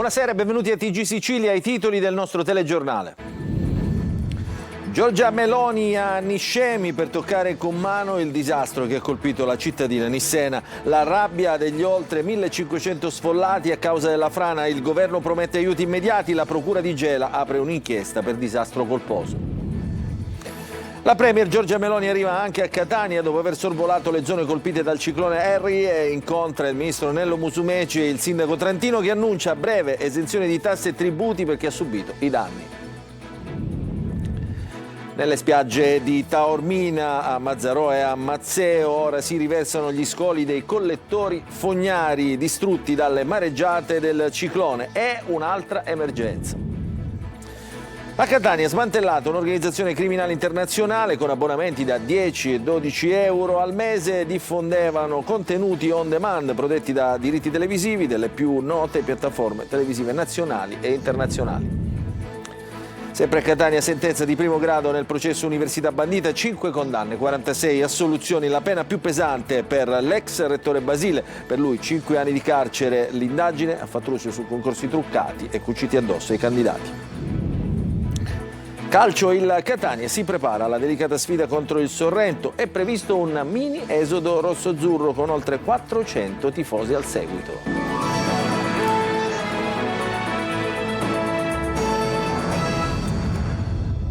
Buonasera e benvenuti a TG Sicilia, i titoli del nostro telegiornale. Giorgia Meloni a Niscemi per toccare con mano il disastro che ha colpito la cittadina nissena. La rabbia degli oltre 1500 sfollati a causa della frana. Il governo promette aiuti immediati, la procura di Gela apre un'inchiesta per disastro colposo. La premier Giorgia Meloni arriva anche a Catania dopo aver sorvolato le zone colpite dal ciclone Harry e incontra il ministro Nello Musumeci e il sindaco trentino che annuncia a breve esenzione di tasse e tributi per chi ha subito i danni. Nelle spiagge di Taormina, a Mazzarò e a Mazzeo ora si riversano gli scoli dei collettori fognari distrutti dalle mareggiate del ciclone. È un'altra emergenza. A Catania è smantellata un'organizzazione criminale internazionale con abbonamenti da 10 e 12 euro al mese, diffondevano contenuti on demand protetti da diritti televisivi delle più note piattaforme televisive nazionali e internazionali. Sempre a Catania, sentenza di primo grado nel processo Università Bandita, 5 condanne, 46 assoluzioni, la pena più pesante per l'ex rettore Basile, per lui 5 anni di carcere, l'indagine ha fatto luce su concorsi truccati e cuciti addosso ai candidati. Calcio, il Catania si prepara alla delicata sfida contro il Sorrento, è previsto un mini esodo rosso-azzurro con oltre 400 tifosi al seguito.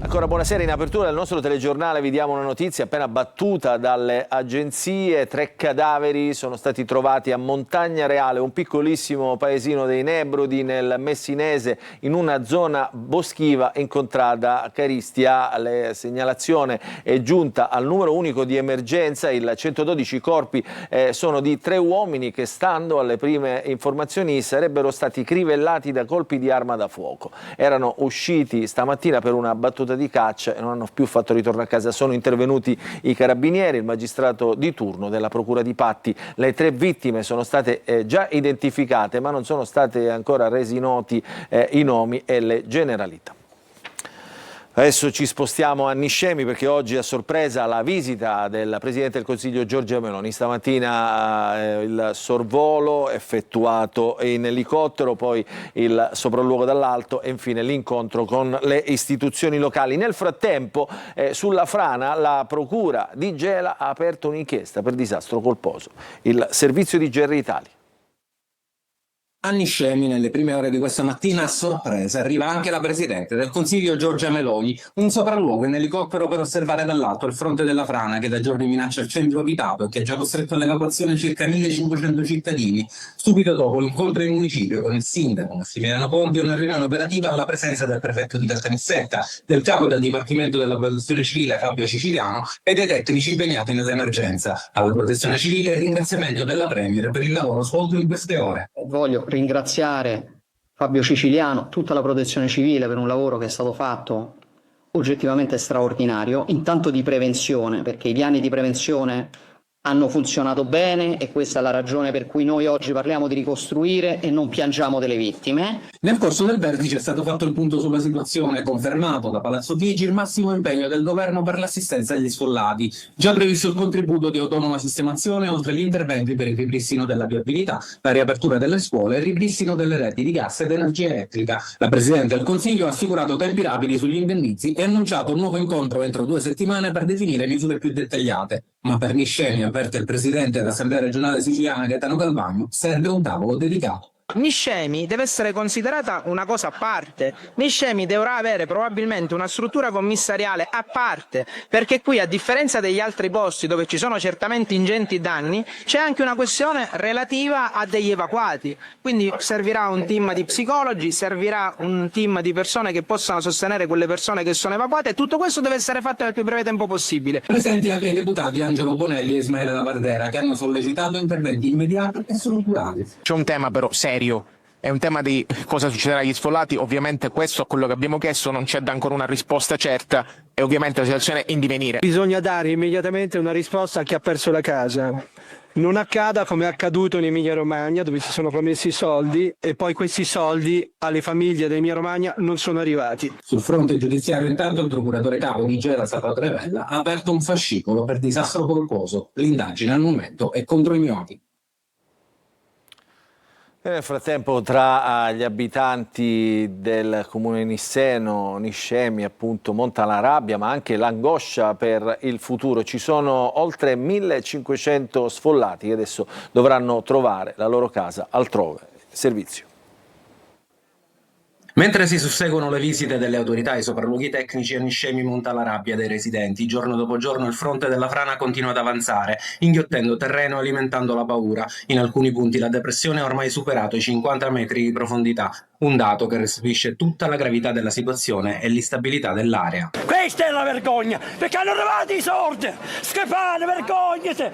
Ancora buonasera, in apertura del nostro telegiornale vi diamo una notizia appena battuta dalle agenzie. 3 cadaveri sono stati trovati a Montagna Reale, un piccolissimo paesino dei Nebrodi nel Messinese, in una zona boschiva in contrada Caristia. La segnalazione è giunta al numero unico di emergenza, il 112. I corpi sono di 3 uomini che, stando alle prime informazioni, sarebbero stati crivellati da colpi di arma da fuoco. Erano usciti stamattina per una battuta di caccia e non hanno più fatto ritorno a casa. Sono intervenuti i carabinieri, il magistrato di turno della procura di Patti. Le 3 vittime sono state già identificate, ma non sono state ancora resi noti i nomi e le generalità. Adesso ci spostiamo a Niscemi perché oggi a sorpresa la visita del Presidente del Consiglio Giorgia Meloni. Stamattina il sorvolo effettuato in elicottero, poi il sopralluogo dall'alto e infine l'incontro con le istituzioni locali. Nel frattempo sulla frana la Procura di Gela ha aperto un'inchiesta per disastro colposo. Il servizio di GR Italia. A Niscemi, nelle prime ore di questa mattina, a sorpresa, arriva anche la Presidente del Consiglio Giorgia Meloni, un sopralluogo in elicottero per osservare dall'alto il fronte della frana che da giorni minaccia il centro abitato e che ha già costretto all'evacuazione circa 1500 cittadini. Subito dopo l'incontro in municipio con il sindaco Massimiliano Ponti e una riunione operativa alla presenza del prefetto di Caltanissetta, del capo del Dipartimento della Protezione Civile Fabio Siciliano e dei tecnici impegnati nell'emergenza. Alla Protezione Civile ringraziamento della Premier per il lavoro svolto in queste ore. Voglio ringraziare Fabio Siciliano, tutta la Protezione Civile per un lavoro che è stato fatto oggettivamente straordinario, intanto di prevenzione, perché i piani di prevenzione hanno funzionato bene e questa è la ragione per cui noi oggi parliamo di ricostruire e non piangiamo delle vittime. Nel corso del vertice è stato fatto il punto sulla situazione, confermato da Palazzo Chigi il massimo impegno del governo per l'assistenza agli sfollati. Già previsto il contributo di autonoma sistemazione, oltre agli interventi per il ripristino della viabilità, la riapertura delle scuole e il ripristino delle reti di gas ed energia elettrica. La Presidente del Consiglio ha assicurato tempi rapidi sugli indennizzi e annunciato un nuovo incontro entro 2 settimane per definire misure più dettagliate. Ma per Niscemi, avverte il Presidente dell'Assemblea regionale siciliana Gaetano Galvagno, serve un tavolo dedicato. Niscemi deve essere considerata una cosa a parte. Niscemi dovrà avere probabilmente una struttura commissariale a parte, perché qui, a differenza degli altri posti dove ci sono certamente ingenti danni, c'è anche una questione relativa a degli evacuati. Quindi servirà un team di psicologi, servirà un team di persone che possano sostenere quelle persone che sono evacuate e tutto questo deve essere fatto nel più breve tempo possibile. Presenti anche i deputati Angelo Bonelli e Ismaele Lavardera, che hanno sollecitato interventi immediati e strutturali. C'è un tema però serio, è un tema di cosa succederà agli sfollati. Ovviamente questo è quello che abbiamo chiesto, non c'è ancora una risposta certa e ovviamente la situazione è in divenire. Bisogna dare immediatamente una risposta a chi ha perso la casa. Non accada come è accaduto in Emilia Romagna, dove si sono promessi i soldi e poi questi soldi alle famiglie dell'Emilia Romagna non sono arrivati. Sul fronte giudiziario intanto il procuratore capo di Gela Salvatore Revella ha aperto un fascicolo per disastro colposo. L'indagine al momento è contro ignoti. Nel frattempo tra gli abitanti del comune nisseno, Niscemi, appunto, monta la rabbia ma anche l'angoscia per il futuro. Ci sono oltre 1500 sfollati che adesso dovranno trovare la loro casa altrove. Servizio. Mentre si susseguono le visite delle autorità ai sopralluoghi tecnici, a Niscemi monta la rabbia dei residenti. Giorno dopo giorno il fronte della frana continua ad avanzare, inghiottendo terreno e alimentando la paura. In alcuni punti la depressione ha ormai superato i 50 metri di profondità, un dato che restituisce tutta la gravità della situazione e l'instabilità dell'area. Questa è la vergogna, perché hanno rubato i soldi! Schifane, vergognate!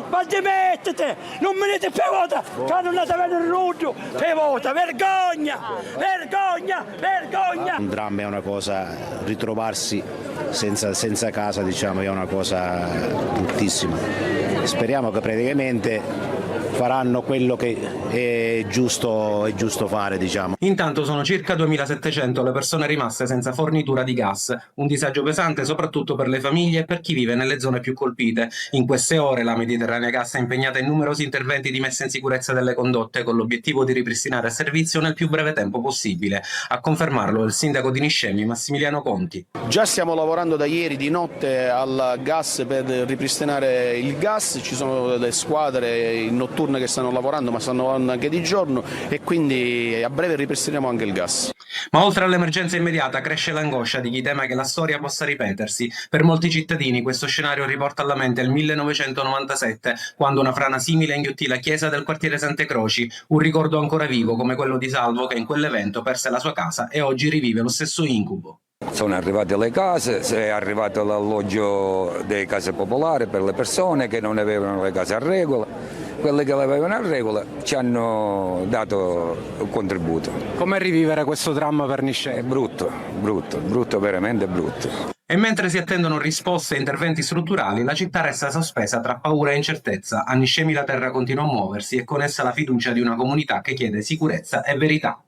Ma dimettete! Non venite più vota! Che hanno andato a vedere il ruggio! Per vota! Vergogna! Vergogna! Vergogna! Un dramma è una cosa, ritrovarsi senza casa, diciamo, è una cosa bruttissima. Speriamo che praticamente faranno quello che è giusto fare, diciamo. Intanto sono circa 2700 le persone rimaste senza fornitura di gas, un disagio pesante soprattutto per le famiglie e per chi vive nelle zone più colpite. In queste ore la Mediterranea Gas è impegnata in numerosi interventi di messa in sicurezza delle condotte con l'obiettivo di ripristinare il servizio nel più breve tempo possibile. A confermarlo il sindaco di Niscemi, Massimiliano Conti. Già stiamo lavorando da ieri di notte al gas per ripristinare il gas, ci sono delle squadre notturne che stanno lavorando, ma stanno lavorando anche di giorno e quindi a breve ripristineremo anche il gas. Ma oltre all'emergenza immediata cresce l'angoscia di chi teme che la storia possa ripetersi. Per molti cittadini questo scenario riporta alla mente il 1997, quando una frana simile inghiottì la chiesa del quartiere Sante Croci, un ricordo ancora vivo come quello di Salvo che in quell'evento perse la sua casa e oggi rivive lo stesso incubo. Sono arrivate le case, è arrivato l'alloggio delle case popolari per le persone che non avevano le case a regola. Quelle che le avevano a regola ci hanno dato un contributo. Come rivivere questo dramma per Niscemi? È brutto, veramente brutto. E mentre si attendono risposte e interventi strutturali, la città resta sospesa tra paura e incertezza. A Niscemi la terra continua a muoversi e con essa la fiducia di una comunità che chiede sicurezza e verità.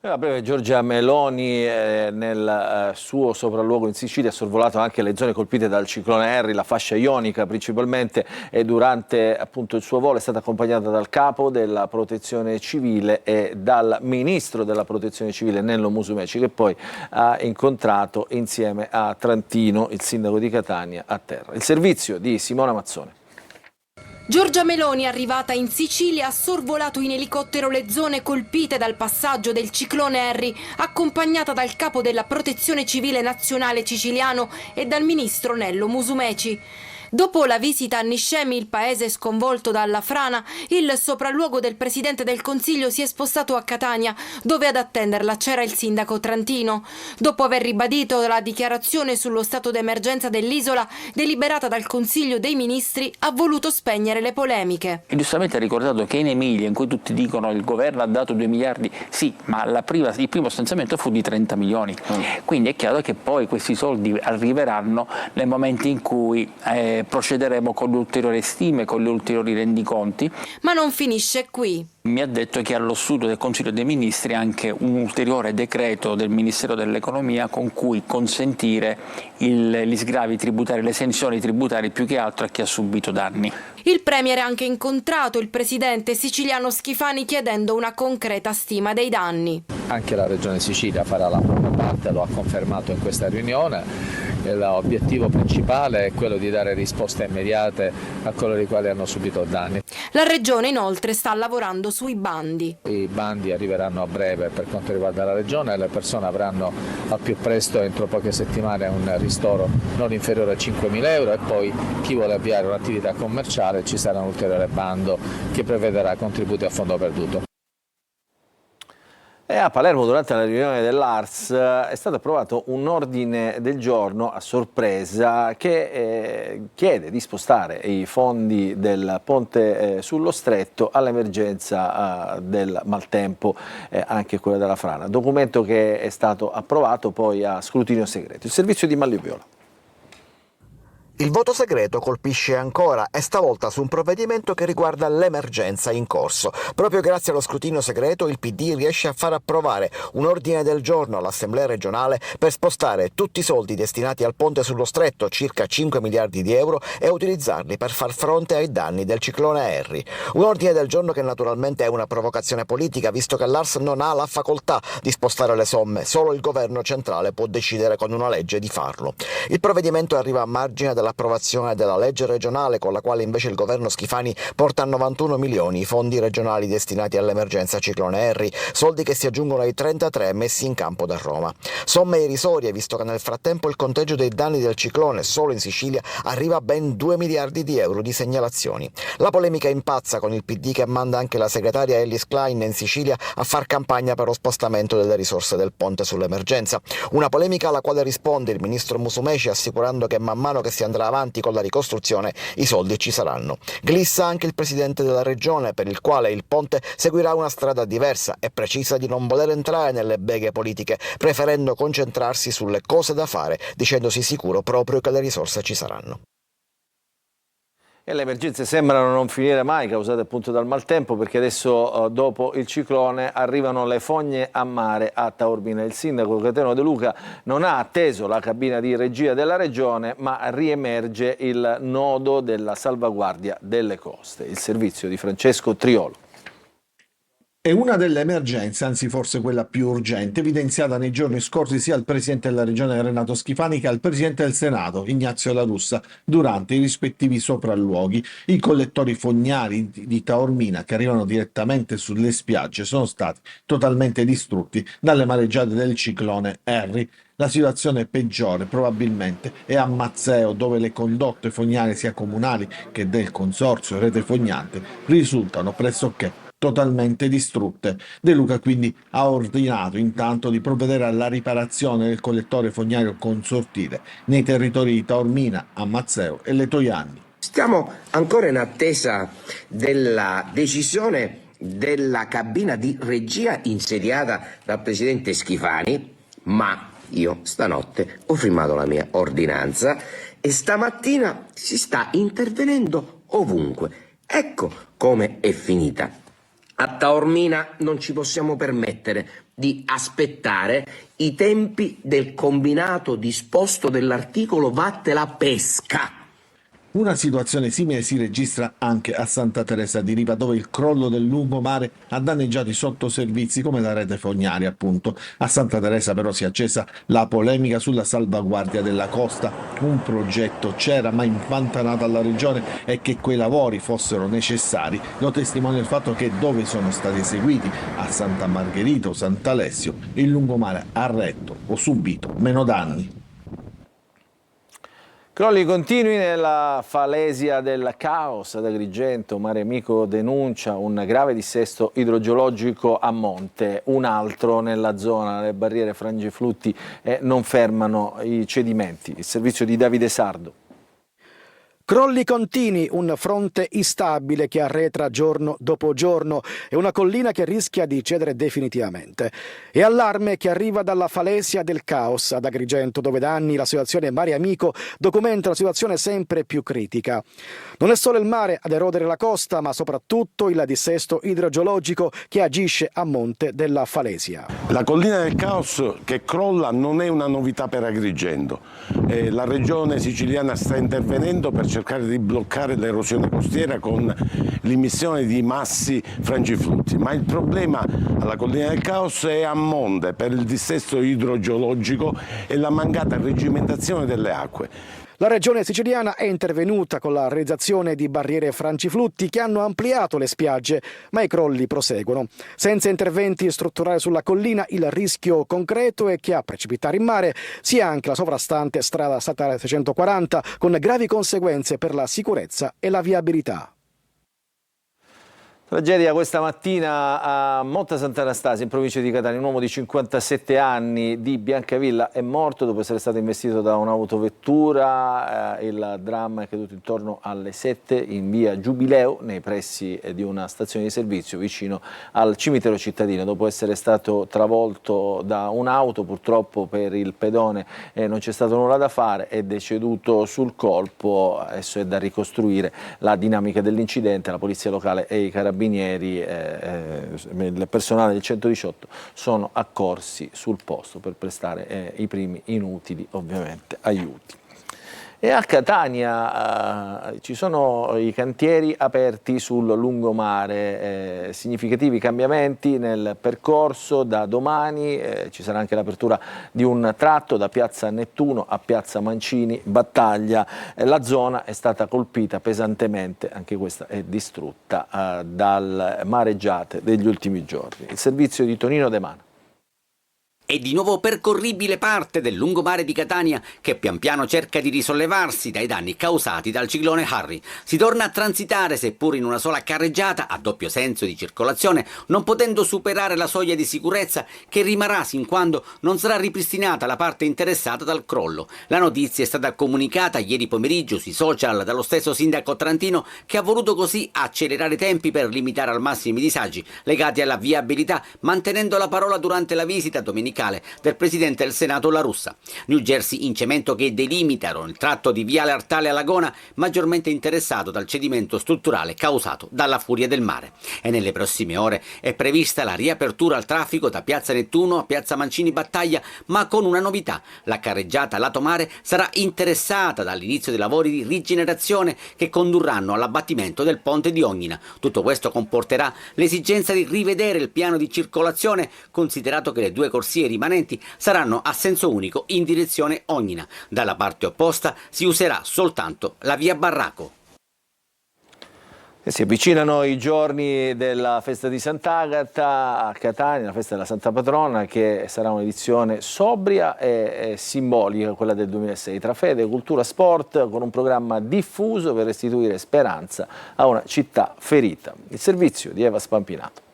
A breve Giorgia Meloni nel suo sopralluogo in Sicilia ha sorvolato anche le zone colpite dal ciclone Harry, la fascia ionica principalmente, e durante appunto il suo volo è stata accompagnata dal capo della Protezione Civile e dal ministro della Protezione Civile Nello Musumeci, che poi ha incontrato insieme a Trantino, il sindaco di Catania, a terra. Il servizio di Simona Mazzone. Giorgia Meloni, arrivata in Sicilia, ha sorvolato in elicottero le zone colpite dal passaggio del ciclone Harry, accompagnata dal capo della Protezione Civile Nazionale siciliano e dal ministro Nello Musumeci. Dopo la visita a Niscemi, il paese sconvolto dalla frana, il sopralluogo del Presidente del Consiglio si è spostato a Catania, dove ad attenderla c'era il sindaco Trantino. Dopo aver ribadito la dichiarazione sullo stato d'emergenza dell'isola, deliberata dal Consiglio dei Ministri, ha voluto spegnere le polemiche. E giustamente ha ricordato che in Emilia, in cui tutti dicono il governo ha dato 2 miliardi, sì, ma il primo stanziamento fu di 30 milioni. Quindi è chiaro che poi questi soldi arriveranno nel momento in cui procederemo con le ulteriori stime, con gli ulteriori rendiconti. Ma non finisce qui. Mi ha detto che allo studio del Consiglio dei Ministri anche un ulteriore decreto del Ministero dell'Economia con cui consentire gli sgravi tributari, le esenzioni tributarie più che altro a chi ha subito danni. Il Premier ha anche incontrato il presidente siciliano Schifani chiedendo una concreta stima dei danni. Anche la Regione Sicilia farà la propria parte, lo ha confermato in questa riunione. L'obiettivo principale è quello di dare risposte immediate a coloro i quali hanno subito danni. La Regione inoltre sta lavorando sui bandi. I bandi arriveranno a breve per quanto riguarda la Regione e le persone avranno al più presto, entro poche settimane, un ristoro non inferiore a 5.000 euro e poi chi vuole avviare un'attività commerciale ci sarà un ulteriore bando che prevederà contributi a fondo perduto. E a Palermo durante la riunione dell'ARS è stato approvato un ordine del giorno a sorpresa che chiede di spostare i fondi del ponte sullo Stretto all'emergenza del maltempo, anche quella della frana. Documento che è stato approvato poi a scrutinio segreto. Il servizio di Manlio Viola. Il voto segreto colpisce ancora e stavolta su un provvedimento che riguarda l'emergenza in corso. Proprio grazie allo scrutinio segreto il PD riesce a far approvare un ordine del giorno all'Assemblea regionale per spostare tutti i soldi destinati al ponte sullo Stretto, circa 5 miliardi di euro, e utilizzarli per far fronte ai danni del ciclone Harry. Un ordine del giorno che naturalmente è una provocazione politica, visto che l'ARS non ha la facoltà di spostare le somme, solo il governo centrale può decidere con una legge di farlo. Il provvedimento arriva a margine dell'approvazione della legge regionale, con la quale invece il governo Schifani porta a 91 milioni i fondi regionali destinati all'emergenza ciclone Harry, soldi che si aggiungono ai 33 messi in campo da Roma. Somme irrisorie, visto che nel frattempo il conteggio dei danni del ciclone solo in Sicilia arriva a ben 2 miliardi di euro di segnalazioni. La polemica impazza con il PD che manda anche la segretaria Ellis Klein in Sicilia a far campagna per lo spostamento delle risorse del ponte sull'emergenza. Una polemica alla quale risponde il ministro Musumeci assicurando che man mano che si andrà avanti con la ricostruzione i soldi ci saranno. Glissa anche il presidente della regione, per il quale il ponte seguirà una strada diversa e precisa di non voler entrare nelle beghe politiche, preferendo concentrarsi sulle cose da fare, dicendosi sicuro proprio che le risorse ci saranno. E le emergenze sembrano non finire mai, causate appunto dal maltempo, perché adesso dopo il ciclone arrivano le fogne a mare a Taormina. Il sindaco Cateno De Luca non ha atteso la cabina di regia della regione, ma riemerge il nodo della salvaguardia delle coste. Il servizio di Francesco Triolo. È una delle emergenze, anzi forse quella più urgente, evidenziata nei giorni scorsi sia al Presidente della Regione Renato Schifani che al Presidente del Senato Ignazio La Russa durante i rispettivi sopralluoghi. I collettori fognari di Taormina che arrivano direttamente sulle spiagge sono stati totalmente distrutti dalle mareggiate del ciclone Harry. La situazione peggiore probabilmente è a Mazzeo, dove le condotte fognarie sia comunali che del consorzio Rete Fognante risultano pressoché totalmente distrutte. De Luca quindi ha ordinato intanto di provvedere alla riparazione del collettore fognario consortile nei territori di Taormina, Amazzeo e Letojanni. Stiamo ancora in attesa della decisione della cabina di regia insediata dal presidente Schifani, ma io stanotte ho firmato la mia ordinanza e stamattina si sta intervenendo ovunque. Ecco come è finita. A Taormina non ci possiamo permettere di aspettare i tempi del combinato disposto dell'articolo Vatte la pesca. Una situazione simile si registra anche a Santa Teresa di Riva, dove il crollo del lungomare ha danneggiato i sottoservizi come la rete fognaria, appunto. A Santa Teresa però si è accesa la polemica sulla salvaguardia della costa. Un progetto c'era ma impantanato alla regione, e che quei lavori fossero necessari lo testimonia il fatto che dove sono stati eseguiti, a Santa Margherita o Sant'Alessio, il lungomare ha retto o subito meno danni. Crolli continui nella falesia del Caos ad Agrigento. Mare Amico denuncia un grave dissesto idrogeologico a monte, un altro nella zona. Le barriere frangiflutti non fermano i cedimenti. Il servizio di Davide Sardo. Crolli continui, un fronte instabile che arretra giorno dopo giorno e una collina che rischia di cedere definitivamente. E allarme che arriva dalla falesia del Caos ad Agrigento, dove da anni la situazione Mare Amico documenta una situazione sempre più critica. Non è solo il mare ad erodere la costa, ma soprattutto il dissesto idrogeologico che agisce a monte della falesia. La collina del Caos che crolla non è una novità per Agrigento. La regione siciliana sta intervenendo per cercare di bloccare l'erosione costiera con l'immissione di massi frangiflutti, ma il problema alla collina del Caos è a monte per il dissesto idrogeologico e la mancata reggimentazione delle acque. La regione siciliana è intervenuta con la realizzazione di barriere frangiflutti che hanno ampliato le spiagge, ma i crolli proseguono. Senza interventi strutturali sulla collina, il rischio concreto è che a precipitare in mare sia anche la sovrastante strada statale 640, con gravi conseguenze per la sicurezza e la viabilità. Tragedia questa mattina a Monte Sant'Anastasia, in provincia di Catania. Un uomo di 57 anni di Biancavilla è morto dopo essere stato investito da un'autovettura. Il dramma è accaduto intorno alle 7 in via Giubileo, nei pressi di una stazione di servizio vicino al cimitero cittadino. Dopo essere stato travolto da un'auto, purtroppo per il pedone non c'è stato nulla da fare, è deceduto sul colpo. Adesso è da ricostruire la dinamica dell'incidente. La polizia locale e i carabinieri, il personale del 118 sono accorsi sul posto per prestare i primi inutili, ovviamente, aiuti. E a Catania ci sono i cantieri aperti sul lungomare, significativi cambiamenti nel percorso. Da domani ci sarà anche l'apertura di un tratto da piazza Nettuno a piazza Mancini Battaglia. La zona è stata colpita pesantemente, anche questa è distrutta dalle mareggiate degli ultimi giorni. Il servizio di Tonino De Mana. È di nuovo percorribile parte del lungomare di Catania che pian piano cerca di risollevarsi dai danni causati dal ciclone Harry. Si torna a transitare, seppur in una sola carreggiata, a doppio senso di circolazione, non potendo superare la soglia di sicurezza che rimarrà sin quando non sarà ripristinata la parte interessata dal crollo. La notizia è stata comunicata ieri pomeriggio sui social dallo stesso sindaco trentino, che ha voluto così accelerare i tempi per limitare al massimo i disagi legati alla viabilità, mantenendo la parola durante la visita domenicale del Presidente del Senato La Russa. New Jersey in cemento che delimitano il tratto di Viale Artale a Lagona, maggiormente interessato dal cedimento strutturale causato dalla furia del mare. E nelle prossime ore è prevista la riapertura al traffico da piazza Nettuno a piazza Mancini Battaglia, ma con una novità: la carreggiata lato mare sarà interessata dall'inizio dei lavori di rigenerazione che condurranno all'abbattimento del ponte di Ognina. Tutto questo comporterà l'esigenza di rivedere il piano di circolazione, considerato che le due corsie rimanenti saranno a senso unico in direzione Ognina. Dalla parte opposta si userà soltanto la via Barraco. Si avvicinano i giorni della festa di Sant'Agata a Catania, la festa della Santa Patrona, che sarà un'edizione sobria e simbolica, quella del 2006, tra fede, cultura, sport, con un programma diffuso per restituire speranza a una città ferita. Il servizio di Eva Spampinato.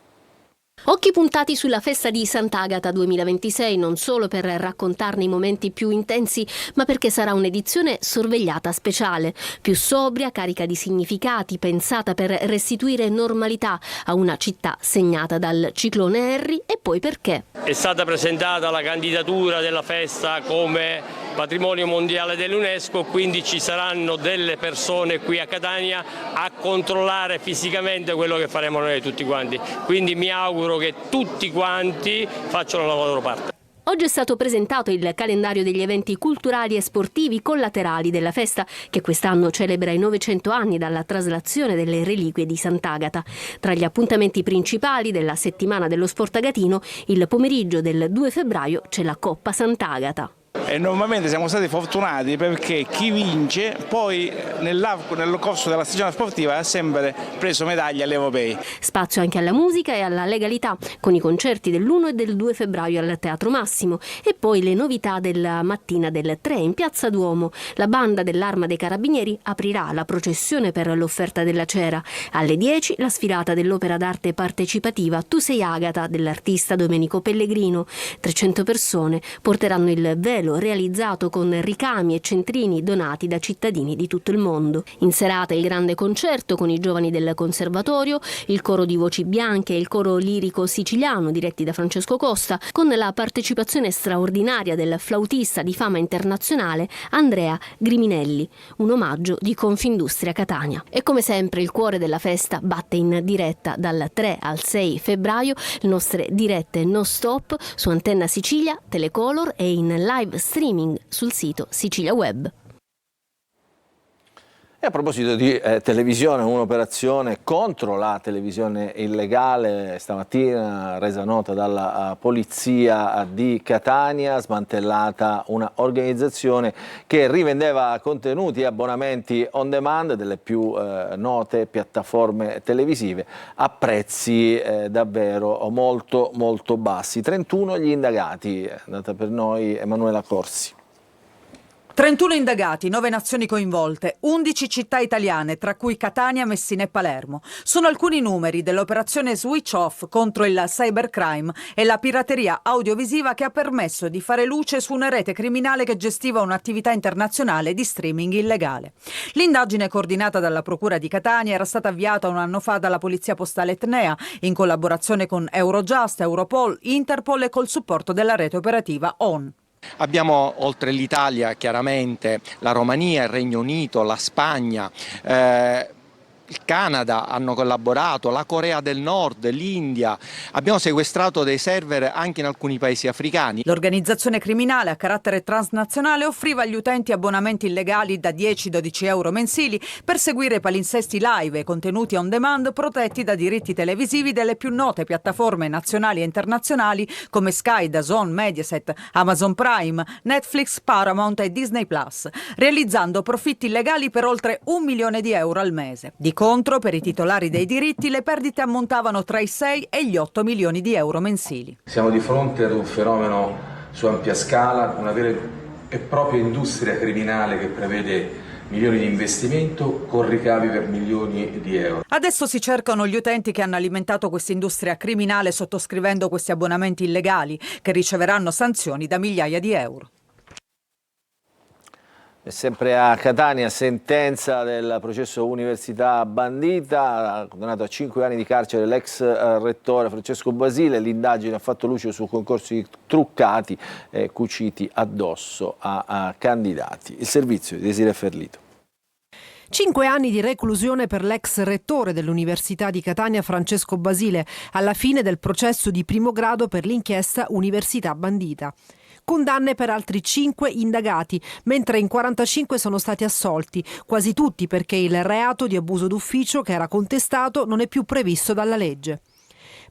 Occhi puntati sulla festa di Sant'Agata 2026, non solo per raccontarne i momenti più intensi, ma perché sarà un'edizione sorvegliata speciale, più sobria, carica di significati, pensata per restituire normalità a una città segnata dal ciclone Harry, e poi perché. È stata presentata la candidatura della festa come patrimonio mondiale dell'UNESCO, quindi ci saranno delle persone qui a Catania a controllare fisicamente quello che faremo noi tutti quanti, quindi mi auguro che tutti quanti facciano la loro parte. Oggi è stato presentato il calendario degli eventi culturali e sportivi collaterali della festa, che quest'anno celebra i 900 anni dalla traslazione delle reliquie di Sant'Agata. Tra gli appuntamenti principali della settimana dello sport agatino, il pomeriggio del 2 febbraio c'è la Coppa Sant'Agata. E normalmente siamo stati fortunati perché chi vince poi nel corso della stagione sportiva ha sempre preso medaglie agli europei. Spazio anche alla musica e alla legalità, con i concerti dell'1 e del 2 febbraio al Teatro Massimo, e poi le novità della mattina del 3 in Piazza Duomo. La banda dell'Arma dei Carabinieri aprirà la processione per l'offerta della cera. Alle 10 la sfilata dell'opera d'arte partecipativa Tu sei Agata dell'artista Domenico Pellegrino. 300 persone porteranno il velo realizzato con ricami e centrini donati da cittadini di tutto il mondo. In serata il grande concerto con i giovani del Conservatorio, il coro di voci bianche e il coro lirico siciliano diretti da Francesco Costa, con la partecipazione straordinaria del flautista di fama internazionale Andrea Griminelli, un omaggio di Confindustria Catania. E come sempre il cuore della festa batte in diretta dal 3 al 6 febbraio, le nostre dirette no stop su Antenna Sicilia, Telecolor e in live streaming sul sito Sicilia Web. E a proposito di televisione, un'operazione contro la televisione illegale stamattina resa nota dalla polizia di Catania, smantellata una organizzazione che rivendeva contenuti e abbonamenti on demand delle più note piattaforme televisive a prezzi davvero molto bassi. 31 gli indagati, è andata per noi Emanuela Corsi. 31 indagati, 9 nazioni coinvolte, 11 città italiane, tra cui Catania, Messina e Palermo. Sono alcuni numeri dell'operazione Switch Off contro il cybercrime e la pirateria audiovisiva che ha permesso di fare luce su una rete criminale che gestiva un'attività internazionale di streaming illegale. L'indagine coordinata dalla Procura di Catania era stata avviata un anno fa dalla Polizia Postale Etnea in collaborazione con Eurojust, Europol, Interpol e col supporto della rete operativa ON. Abbiamo oltre l'Italia chiaramente la Romania, il Regno Unito, la Spagna, il Canada hanno collaborato, la Corea del Nord, l'India. Abbiamo sequestrato dei server anche in alcuni paesi africani. L'organizzazione criminale a carattere transnazionale offriva agli utenti abbonamenti illegali da 10-12 euro mensili per seguire palinsesti live e contenuti on demand protetti da diritti televisivi delle più note piattaforme nazionali e internazionali come Sky, DAZN, Mediaset, Amazon Prime, Netflix, Paramount e Disney Plus, realizzando profitti illegali per oltre 1 milione di euro al mese. Di contro, per i titolari dei diritti, le perdite ammontavano tra i 6 e gli 8 milioni di euro mensili. Siamo di fronte ad un fenomeno su ampia scala, una vera e propria industria criminale che prevede milioni di investimento con ricavi per milioni di euro. Adesso si cercano gli utenti che hanno alimentato questa industria criminale sottoscrivendo questi abbonamenti illegali, che riceveranno sanzioni da migliaia di euro. E sempre a Catania, sentenza del processo Università Bandita, condannato a 5 anni di carcere l'ex rettore Francesco Basile. L'indagine ha fatto luce su concorsi truccati e cuciti addosso a candidati. Il servizio di Desiree Ferlito. 5 anni di reclusione per l'ex rettore dell'Università di Catania Francesco Basile, alla fine del processo di primo grado per l'inchiesta Università Bandita. Condanne per altri 5 indagati, mentre in 45 sono stati assolti, quasi tutti perché il reato di abuso d'ufficio che era contestato non è più previsto dalla legge.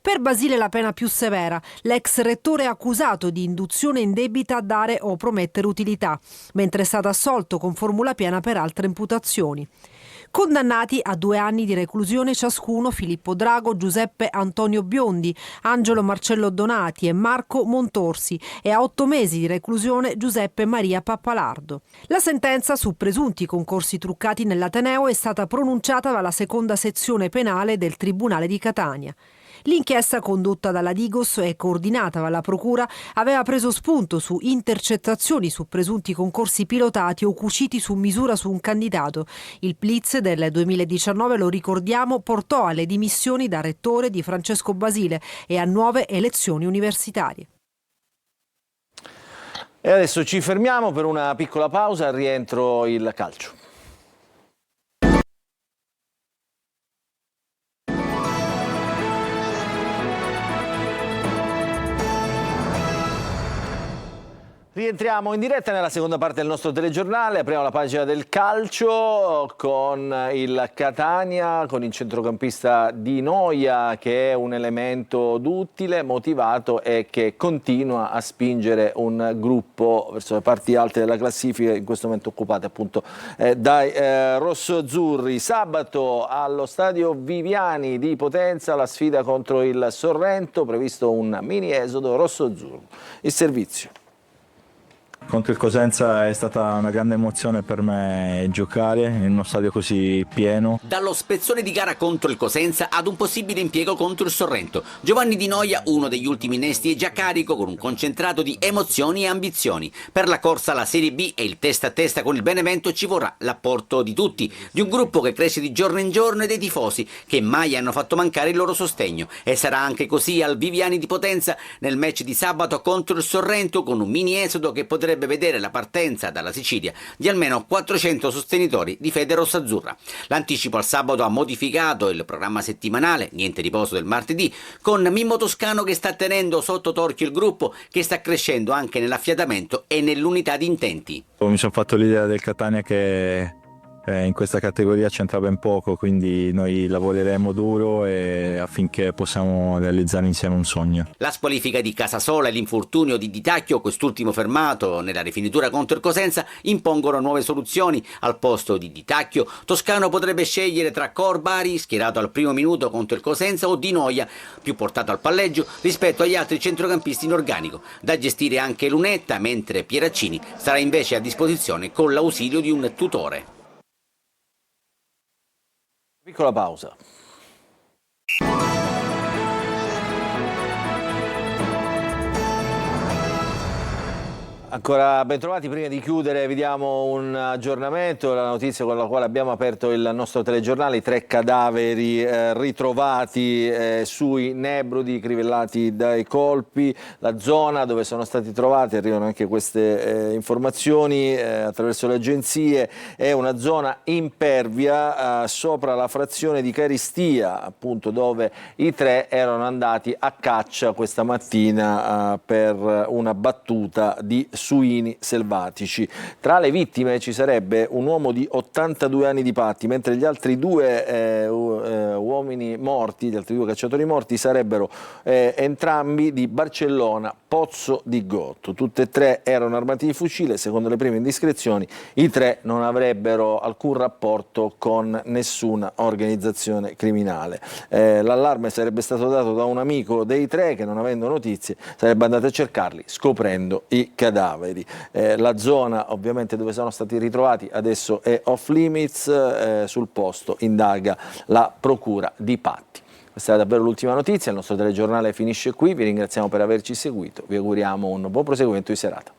Per Basile la pena più severa, l'ex rettore è accusato di induzione indebita a dare o promettere utilità, mentre è stato assolto con formula piena per altre imputazioni. Condannati a 2 anni di reclusione ciascuno Filippo Drago, Giuseppe Antonio Biondi, Angelo Marcello Donati e Marco Montorsi e a 8 mesi di reclusione Giuseppe Maria Pappalardo. La sentenza su presunti concorsi truccati nell'Ateneo è stata pronunciata dalla seconda sezione penale del Tribunale di Catania. L'inchiesta condotta dalla Digos e coordinata dalla Procura aveva preso spunto su intercettazioni su presunti concorsi pilotati o cuciti su misura su un candidato. Il blitz del 2019, lo ricordiamo, portò alle dimissioni da rettore di Francesco Basile e a nuove elezioni universitarie. E adesso ci fermiamo per una piccola pausa, al rientro il calcio. Rientriamo in diretta nella seconda parte del nostro telegiornale, apriamo la pagina del calcio con il Catania, con il centrocampista Di Noia che è un elemento duttile, motivato e che continua a spingere un gruppo verso le parti alte della classifica, in questo momento occupate appunto dai rossoazzurri. Sabato allo stadio Viviani di Potenza la sfida contro il Sorrento, previsto un mini esodo rossoazzurro. Il servizio. Contro il Cosenza è stata una grande emozione per me giocare in uno stadio così pieno. Dallo spezzone di gara contro il Cosenza ad un possibile impiego contro il Sorrento, Giovanni Di Noia, uno degli ultimi innesti, è già carico con un concentrato di emozioni e ambizioni. Per la corsa alla Serie B e il testa a testa con il Benevento ci vorrà l'apporto di tutti, di un gruppo che cresce di giorno in giorno e dei tifosi che mai hanno fatto mancare il loro sostegno. E sarà anche così al Viviani di Potenza nel match di sabato contro il Sorrento, con un mini esodo che potrebbe vedere la partenza dalla Sicilia di almeno 400 sostenitori di fede rossazzurra. L'anticipo al sabato ha modificato il programma settimanale, niente riposo del martedì, con Mimmo Toscano che sta tenendo sotto torchio il gruppo, che sta crescendo anche nell'affiatamento e nell'unità di intenti. Mi sono fatto l'idea del Catania che in questa categoria c'entra ben poco, quindi noi lavoreremo duro affinché possiamo realizzare insieme un sogno. La squalifica di Casasola e l'infortunio di Di Tacchio, quest'ultimo fermato nella rifinitura contro il Cosenza, impongono nuove soluzioni. Al posto di Di Tacchio, Toscano potrebbe scegliere tra Corbari, schierato al primo minuto contro il Cosenza, o Di Noia, più portato al palleggio rispetto agli altri centrocampisti in organico. Da gestire anche Lunetta, mentre Pieraccini sarà invece a disposizione con l'ausilio di un tutore. Piccola pausa. Ancora ben trovati, prima di chiudere vi diamo un aggiornamento, la notizia con la quale abbiamo aperto il nostro telegiornale, i 3 cadaveri ritrovati sui Nebrodi, crivellati dai colpi, la zona dove sono stati trovati, arrivano anche queste informazioni attraverso le agenzie, è una zona impervia sopra la frazione di Caristia, appunto dove i 3 erano andati a caccia questa mattina per una battuta di suini selvatici. Tra le vittime ci sarebbe un uomo di 82 anni di patti, mentre gli altri 2 uomini morti, gli altri 2 cacciatori morti sarebbero entrambi di Barcellona, Pozzo di Gotto. Tutte e 3 erano armati di fucile, secondo le prime indiscrezioni i 3 non avrebbero alcun rapporto con nessuna organizzazione criminale. L'allarme sarebbe stato dato da un amico dei 3 che, non avendo notizie, sarebbe andato a cercarli scoprendo i cadaveri. La zona ovviamente dove sono stati ritrovati adesso è off limits, sul posto indaga la procura di Patti. Questa è davvero l'ultima notizia, il nostro telegiornale finisce qui, vi ringraziamo per averci seguito, vi auguriamo un buon proseguimento di serata.